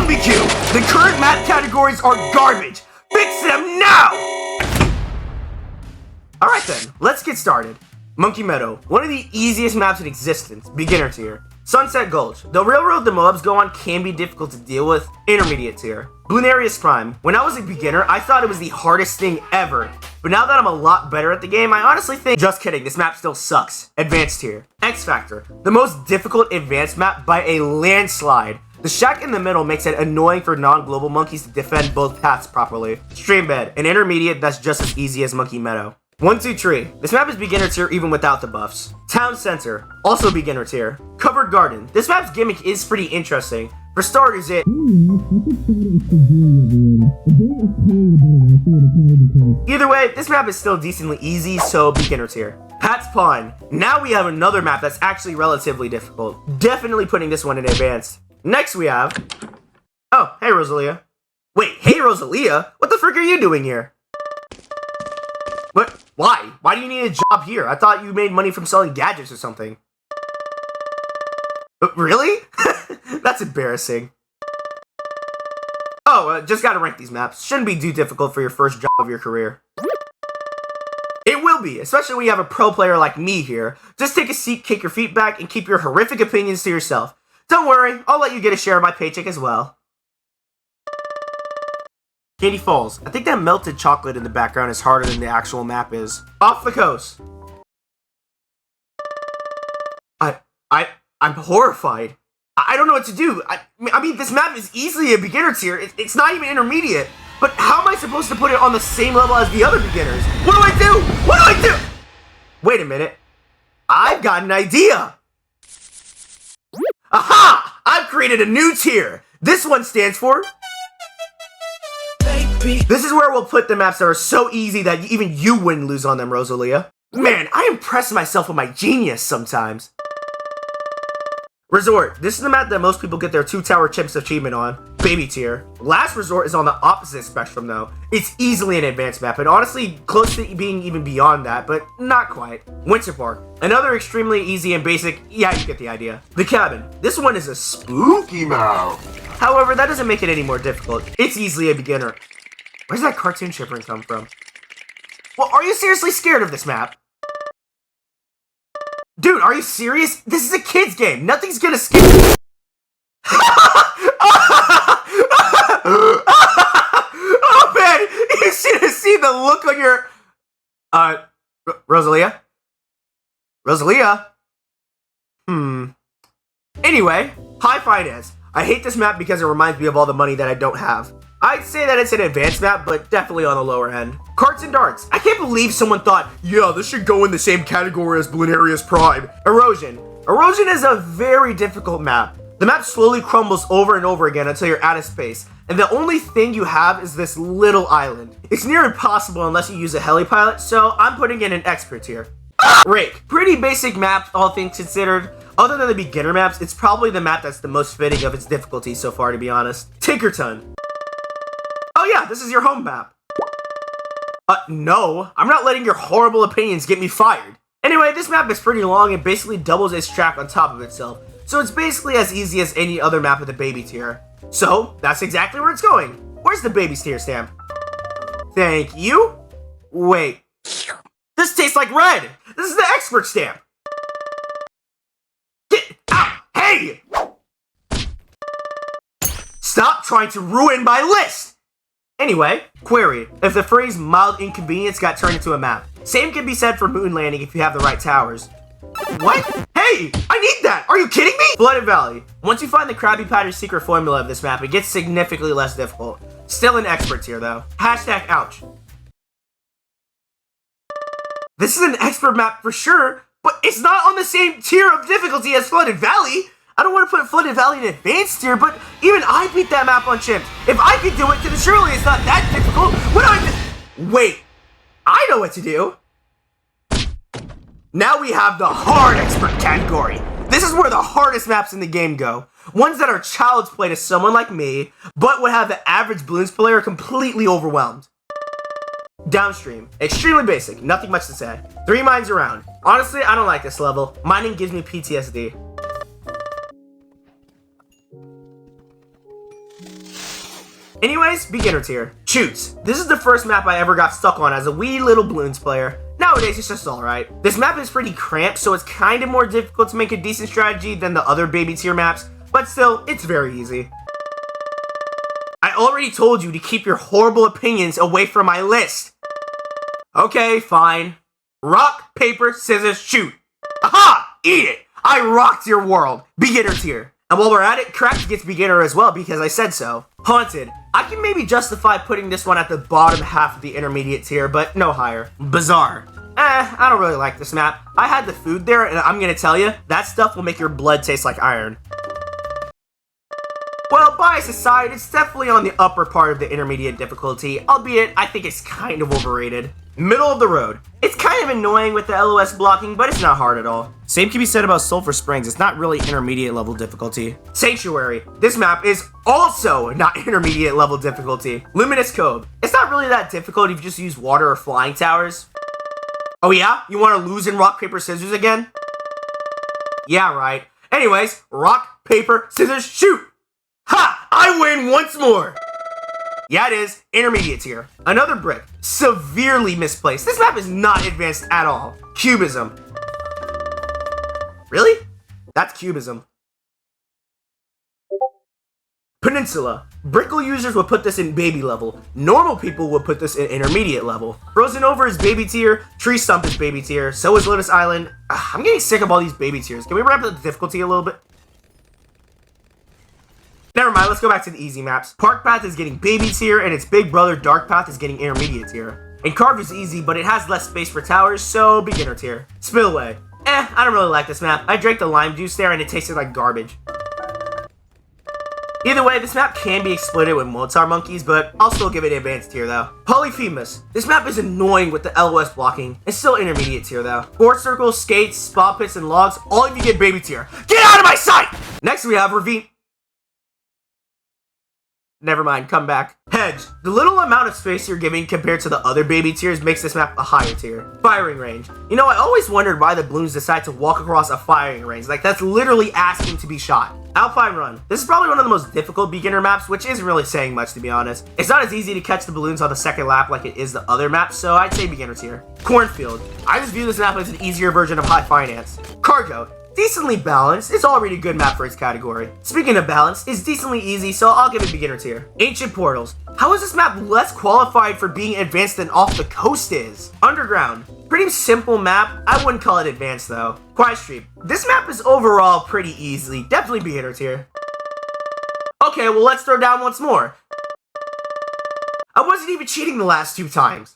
BBQ! The current map categories are garbage! Fix them now! Alright then, let's get started. Monkey Meadow, one of the easiest maps in existence, beginner tier. Sunset Gulch, the railroad the mobs go on can be difficult to deal with, intermediate tier. Bloonarius Prime, when I was a beginner, I thought it was the hardest thing ever. But now that I'm a lot better at the game, I honestly think, just kidding, this map still sucks. Advanced tier. X Factor, the most difficult advanced map by a landslide. The shack in the middle makes it annoying for non-global monkeys to defend both paths properly. Stream Bed, an intermediate that's just as easy as Monkey Meadow. 1, 2, 3. This map is beginner tier even without the buffs. Town Center, also beginner tier. Covered Garden. This map's gimmick is pretty interesting. For starters, Either way, this map is still decently easy, so beginner tier. Pat's Pond. Now we have another map that's actually relatively difficult. Definitely putting this one in advanced. Next we have... Oh, hey Rosalia. Wait, hey Rosalia? What the frick are you doing here? What? Why? Why do you need a job here? I thought you made money from selling gadgets or something. Really? That's embarrassing. Oh, just gotta rank these maps. Shouldn't be too difficult for your first job of your career. It will be, especially when you have a pro player like me here. Just take a seat, kick your feet back, and keep your horrific opinions to yourself. Don't worry, I'll let you get a share of my paycheck as well. Candy Falls. I think that melted chocolate in the background is harder than the actual map is. Off the Coast. I'm horrified. I don't know what to do. I mean, this map is easily a beginner tier. It's not even intermediate. But how am I supposed to put it on the same level as the other beginners? What do I do? What do I do? Wait a minute. I've got an idea. Aha! I've created a new tier. This one stands for... This is where we'll put the maps that are so easy that even you wouldn't lose on them, Rosalia. Man, I impress myself with my genius sometimes. Resort. This is the map that most people get their 2 tower chips achievement on. Baby tier. Last Resort is on the opposite spectrum though. It's easily an advanced map and honestly close to being even beyond that, but not quite. Winter Park. Another extremely easy and basic, yeah, you get the idea. The Cabin. This one is a spooky map. However, that doesn't make it any more difficult. It's easily a beginner. Where's that cartoon shivering come from? Well, are you seriously scared of this map? Dude, are you serious? This is a kid's game. Nothing's gonna scare you. Oh man, you should have seen the look on your... Rosalia? Rosalia? Anyway, High Finance. I hate this map because it reminds me of all the money that I don't have. I'd say that it's an advanced map, but definitely on the lower end. Carts and Darts. I can't believe someone thought, yeah, this should go in the same category as Bloonarius Prime. Erosion. Erosion is a very difficult map. The map slowly crumbles over and over again until you're out of space, and the only thing you have is this little island. It's near impossible unless you use a helipilot, so I'm putting in an expert tier. Rake. Pretty basic map, all things considered. Other than the beginner maps, it's probably the map that's the most fitting of its difficulty so far, to be honest. Tinkerton. Oh yeah, this is your home map. No, I'm not letting your horrible opinions get me fired. Anyway, this map is pretty long and basically doubles its track on top of itself, so it's basically as easy as any other map of the baby tier. So, that's exactly where it's going. Where's the baby tier stamp? Thank you. Wait. This tastes like red. This is the expert stamp. Get out. Hey! Stop trying to ruin my list! Anyway, query. If the phrase mild inconvenience got turned into a map. Same can be said for moon landing if you have the right towers. What? Hey! I need that! Are you kidding me? Flooded Valley. Once you find the Krabby Patty secret formula of this map, it gets significantly less difficult. Still an expert tier though. Hashtag ouch. This is an expert map for sure, but it's not on the same tier of difficulty as Flooded Valley. I don't want to put Flooded Valley in advanced tier, but even I beat that map on chimps. If I can do it, then surely it's not that difficult. What do I do? Wait, I know what to do. Now we have the hard expert category. This is where the hardest maps in the game go. Ones that are child's play to someone like me, but would have the average Bloons player completely overwhelmed. Downstream. Extremely basic, nothing much to say. 3 mines around. Honestly, I don't like this level. Mining gives me PTSD. Anyways, beginner tier. Chutes. This is the first map I ever got stuck on as a wee little balloons player. Nowadays, it's just alright. This map is pretty cramped, so it's kind of more difficult to make a decent strategy than the other baby tier maps, but still, it's very easy. I already told you to keep your horrible opinions away from my list. Okay, fine. Rock, paper, scissors, shoot. Aha! Eat it! I rocked your world. Beginner tier. And while we're at it, Cracked gets beginner as well because I said so. Haunted. I can maybe justify putting this one at the bottom half of the intermediate tier, but no higher. Bizarre. I don't really like this map. I had the food there, and I'm gonna tell you, that stuff will make your blood taste like iron. Well, bias aside, it's definitely on the upper part of the intermediate difficulty, albeit I think it's kind of overrated. Middle of the road. It's kind of annoying with the LOS blocking, but it's not hard at all. Same can be said about Sulphur Springs, it's not really intermediate level difficulty. Sanctuary. This map is also not intermediate level difficulty. Luminous Cove. It's not really that difficult if you just use water or flying towers. Oh yeah? You want to lose in rock, paper, scissors again? Yeah, right. Anyways, rock, paper, scissors, shoot! Ha! I win once more! Yeah, it is. Intermediate tier. Another brick. Severely misplaced. This map is not advanced at all. Cubism. Really? That's cubism. Peninsula. Brickle users would put this in baby level. Normal people would put this in intermediate level. Frozen Over is baby tier. Tree Stump is baby tier. So is Lotus Island. I'm getting sick of all these baby tiers. Can we ramp up the difficulty a little bit? Never mind, let's go back to the easy maps. Park Path is getting baby tier, and its big brother Dark Path is getting intermediate tier. And Carve is easy, but it has less space for towers, so beginner tier. Spillway. I don't really like this map. I drank the lime juice there, and it tasted like garbage. Either way, this map can be exploited with Mozart monkeys, but I'll still give it advanced tier though. Polyphemus. This map is annoying with the LOS blocking. It's still intermediate tier though. Sports circles, skates, spa pits, and logs, all of you get baby tier. Get out of my sight! Next we have Ravine. Never mind, come back. Hedge. The little amount of space you're giving compared to the other baby tiers makes this map a higher tier. Firing range. You know, I always wondered why the balloons decide to walk across a firing range. Like, that's literally asking to be shot. Alpine Run. This is probably one of the most difficult beginner maps, which isn't really saying much to be honest. It's not as easy to catch the balloons on the second lap like it is the other maps, so I'd say beginner tier. Cornfield. I just view this map as an easier version of High Finance. Cargo. Decently balanced, it's already a good map for its category. Speaking of balance, it's decently easy, so I'll give it beginner tier. Ancient Portals. How is this map less qualified for being advanced than Off the Coast is? Underground. Pretty simple map, I wouldn't call it advanced though. Quiet Street. This map is overall pretty easy, definitely beginner tier. Okay, well let's throw down once more. I wasn't even cheating the last two times.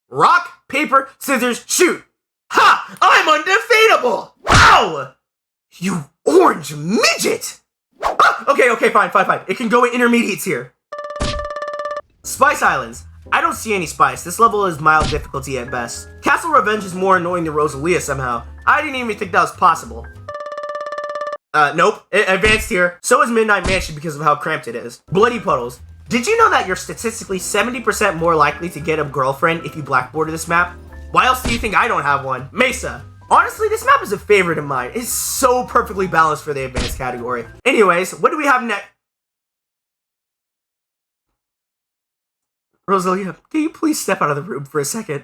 Rock, paper, scissors, shoot. Ha! I'm undefeatable! Wow! You orange midget! Ah, okay, fine. It can go in intermediate tier. Spice Islands. I don't see any spice. This level is mild difficulty at best. Castle Revenge is more annoying than Rosalia somehow. I didn't even think that was possible. Nope. Advanced tier. So is Midnight Mansion because of how cramped it is. Bloody Puddles. Did you know that you're statistically 70% more likely to get a girlfriend if you blackboarded this map? Why else do you think I don't have one? Mesa. Honestly, this map is a favorite of mine. It's so perfectly balanced for the advanced category. Anyways, what do we have next? Rosalia, can you please step out of the room for a second?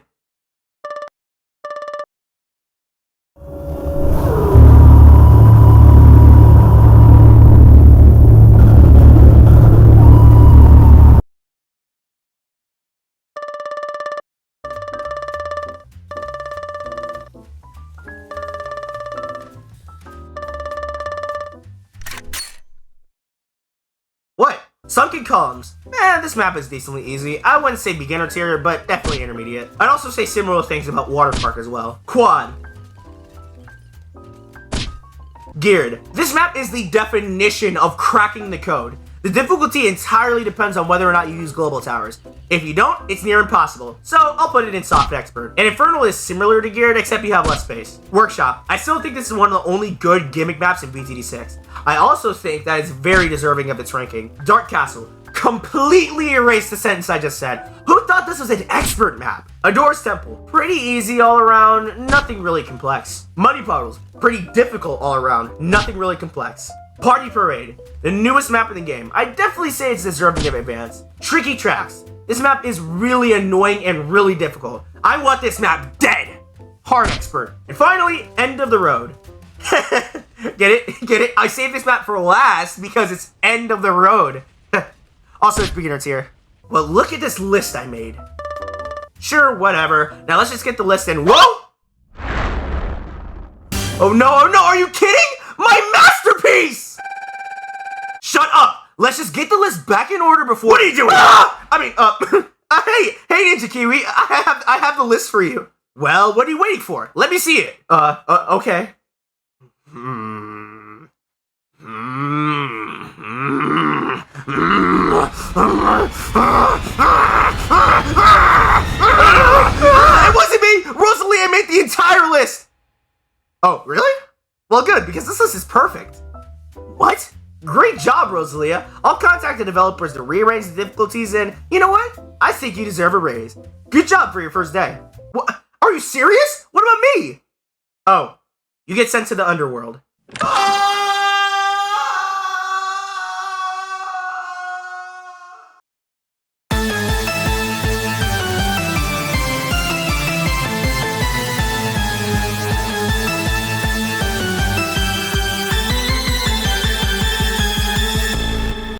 What? Sunken Columns. This map is decently easy. I wouldn't say beginner tier, but definitely intermediate. I'd also say similar things about Water Park as well. Quad. Geared. This map is the definition of cracking the code. The difficulty entirely depends on whether or not you use global towers. If you don't, it's near impossible, so I'll put it in soft expert. And Infernal is similar to Geared, except you have less space. Workshop. I still think this is one of the only good gimmick maps in BTD6. I also think that it's very deserving of its ranking. Dark Castle. Completely erased the sentence I just said. Who thought this was an expert map? Adore's Temple. Pretty easy all around, nothing really complex. Muddy Puddles. Pretty difficult all around, nothing really complex. Party Parade, the newest map in the game. I definitely say it's deserving of advance. Tricky Tracks. This map is really annoying and really difficult. I want this map dead. Hard Expert. And finally, End of the Road. Get it? Get it? I saved this map for last because it's End of the Road. Also, it's beginner tier. Well, look at this list I made. Sure, whatever. Now let's just get the list in. Whoa! Oh no, are you kidding? My masterpiece! Shut up! Let's just get the list back in order before— What are you doing? Hey, Ninja Kiwi, I have the list for you. Well, what are you waiting for? Let me see it. Okay. It wasn't me! Rosalia made the entire list! Oh, really? Well, good, because this list is perfect. What? Great job, Rosalia. I'll contact the developers to rearrange the difficulties, and you know what? I think you deserve a raise. Good job for your first day. What? Are you serious? What about me? Oh, you get sent to the underworld.